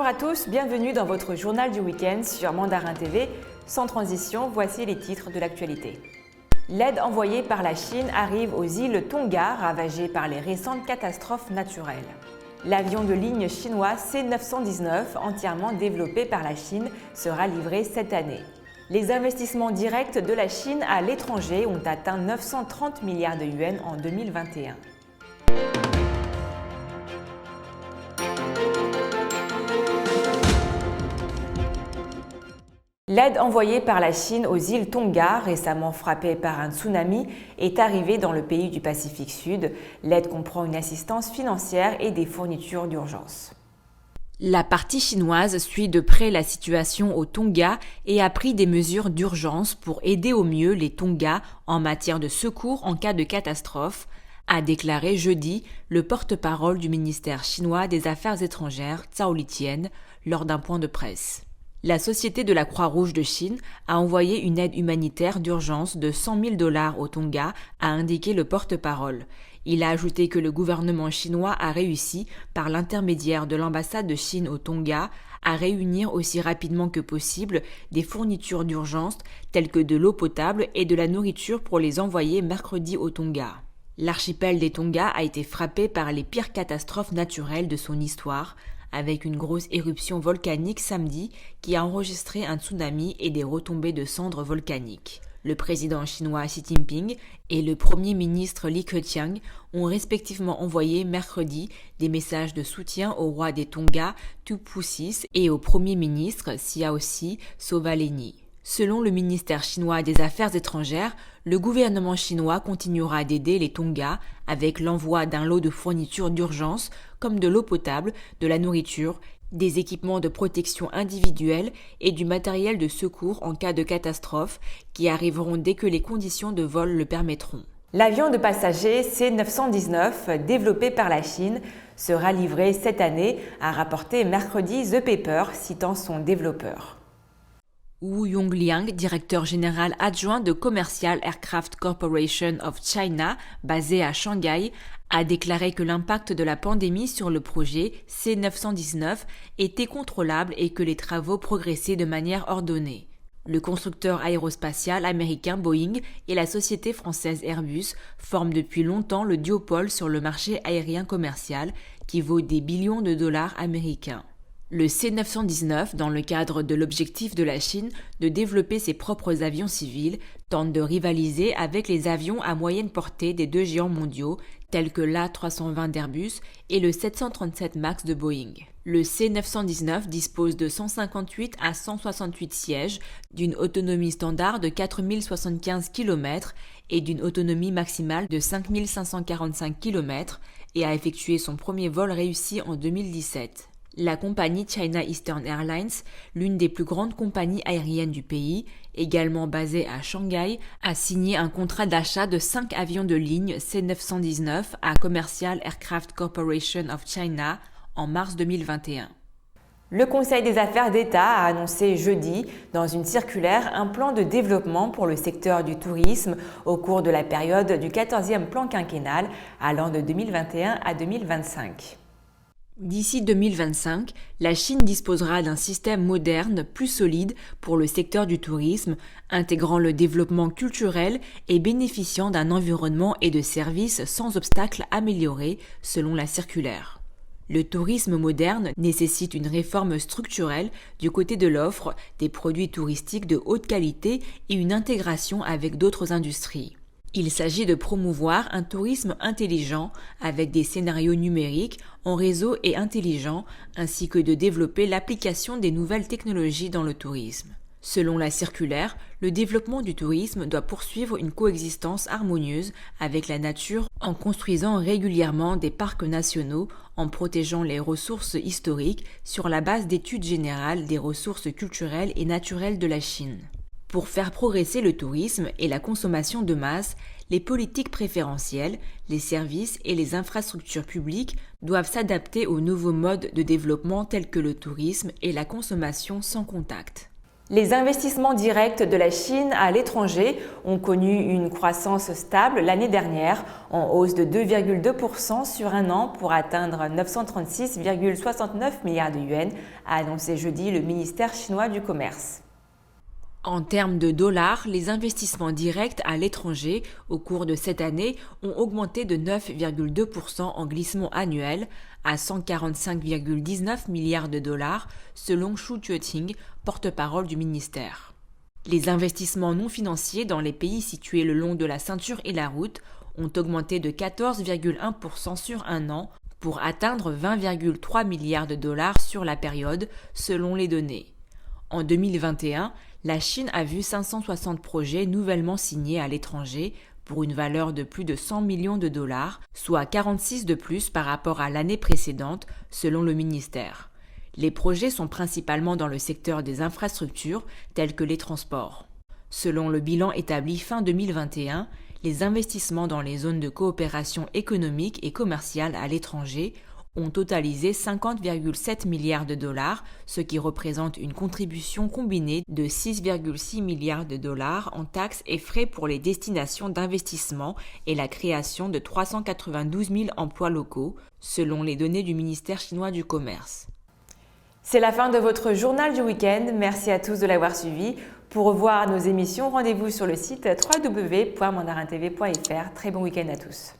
Bonjour à tous, bienvenue dans votre journal du week-end sur Mandarin TV. Sans transition, voici les titres de l'actualité. L'aide envoyée par la Chine arrive aux îles Tonga, ravagées par les récentes catastrophes naturelles. L'avion de ligne chinois C919, entièrement développé par la Chine, sera livré cette année. Les investissements directs de la Chine à l'étranger ont atteint 930 milliards de yuans en 2021. L'aide envoyée par la Chine aux îles Tonga, récemment frappées par un tsunami, est arrivée dans le pays du Pacifique Sud. L'aide comprend une assistance financière et des fournitures d'urgence. La partie chinoise suit de près la situation au Tonga et a pris des mesures d'urgence pour aider au mieux les Tonga en matière de secours en cas de catastrophe, a déclaré jeudi le porte-parole du ministère chinois des Affaires étrangères, Zhao Lijian, lors d'un point de presse. La Société de la Croix-Rouge de Chine a envoyé une aide humanitaire d'urgence de 100 000 $ au Tonga, a indiqué le porte-parole. Il a ajouté que le gouvernement chinois a réussi, par l'intermédiaire de l'ambassade de Chine au Tonga, à réunir aussi rapidement que possible des fournitures d'urgence telles que de l'eau potable et de la nourriture pour les envoyer mercredi au Tonga. L'archipel des Tonga a été frappé par les pires catastrophes naturelles de son histoire, avec une grosse éruption volcanique samedi qui a enregistré un tsunami et des retombées de cendres volcaniques. Le président chinois Xi Jinping et le premier ministre Li Keqiang ont respectivement envoyé mercredi des messages de soutien au roi des Tonga, Tupusis, et au premier ministre Siaosi Sovaleni. Selon le ministère chinois des Affaires étrangères, le gouvernement chinois continuera d'aider les Tonga avec l'envoi d'un lot de fournitures d'urgence comme de l'eau potable, de la nourriture, des équipements de protection individuelle et du matériel de secours en cas de catastrophe qui arriveront dès que les conditions de vol le permettront. L'avion de passagers C919, développé par la Chine, sera livré cette année, a rapporté mercredi The Paper, citant son développeur. Wu Yongliang, directeur général adjoint de Commercial Aircraft Corporation of China, basé à Shanghai, a déclaré que l'impact de la pandémie sur le projet C919 était contrôlable et que les travaux progressaient de manière ordonnée. Le constructeur aérospatial américain Boeing et la société française Airbus forment depuis longtemps le duopole sur le marché aérien commercial qui vaut des billions de dollars américains. Le C919, dans le cadre de l'objectif de la Chine de développer ses propres avions civils, tente de rivaliser avec les avions à moyenne portée des deux géants mondiaux, tels que l'A320 d'Airbus et le 737 MAX de Boeing. Le C919 dispose de 158 à 168 sièges, d'une autonomie standard de 4075 km et d'une autonomie maximale de 5545 km et a effectué son premier vol réussi en 2017. La compagnie China Eastern Airlines, l'une des plus grandes compagnies aériennes du pays, également basée à Shanghai, a signé un contrat d'achat de 5 avions de ligne C919 à Commercial Aircraft Corporation of China en mars 2021. Le Conseil des affaires d'État a annoncé jeudi, dans une circulaire, un plan de développement pour le secteur du tourisme au cours de la période du 14e plan quinquennal allant de 2021 à 2025. D'ici 2025, la Chine disposera d'un système moderne plus solide pour le secteur du tourisme, intégrant le développement culturel et bénéficiant d'un environnement et de services sans obstacles améliorés, selon la circulaire. Le tourisme moderne nécessite une réforme structurelle du côté de l'offre, des produits touristiques de haute qualité et une intégration avec d'autres industries. Il s'agit de promouvoir un tourisme intelligent avec des scénarios numériques en réseau et intelligents, ainsi que de développer l'application des nouvelles technologies dans le tourisme. Selon la circulaire, le développement du tourisme doit poursuivre une coexistence harmonieuse avec la nature en construisant régulièrement des parcs nationaux, en protégeant les ressources historiques sur la base d'études générales des ressources culturelles et naturelles de la Chine. Pour faire progresser le tourisme et la consommation de masse, les politiques préférentielles, les services et les infrastructures publiques doivent s'adapter aux nouveaux modes de développement tels que le tourisme et la consommation sans contact. Les investissements directs de la Chine à l'étranger ont connu une croissance stable l'année dernière, en hausse de 2,2% sur un an pour atteindre 936,69 milliards de yuans, a annoncé jeudi le ministère chinois du Commerce. En termes de dollars, les investissements directs à l'étranger au cours de cette année ont augmenté de 9,2% en glissement annuel à 145,19 milliards de dollars selon Xu Jueting, porte-parole du ministère. Les investissements non financiers dans les pays situés le long de la ceinture et la route ont augmenté de 14,1% sur un an pour atteindre 20,3 milliards de dollars sur la période selon les données. En 2021, la Chine a vu 560 projets nouvellement signés à l'étranger pour une valeur de plus de 100 millions de dollars, soit 46 de plus par rapport à l'année précédente, selon le ministère. Les projets sont principalement dans le secteur des infrastructures, telles que les transports. Selon le bilan établi fin 2021, les investissements dans les zones de coopération économique et commerciale à l'étranger ont totalisé 50,7 milliards de dollars, ce qui représente une contribution combinée de 6,6 milliards de dollars en taxes et frais pour les destinations d'investissement et la création de 392 000 emplois locaux, selon les données du ministère chinois du Commerce. C'est la fin de votre journal du week-end. Merci à tous de l'avoir suivi. Pour revoir nos émissions, rendez-vous sur le site www.mandarintv.fr. Très bon week-end à tous.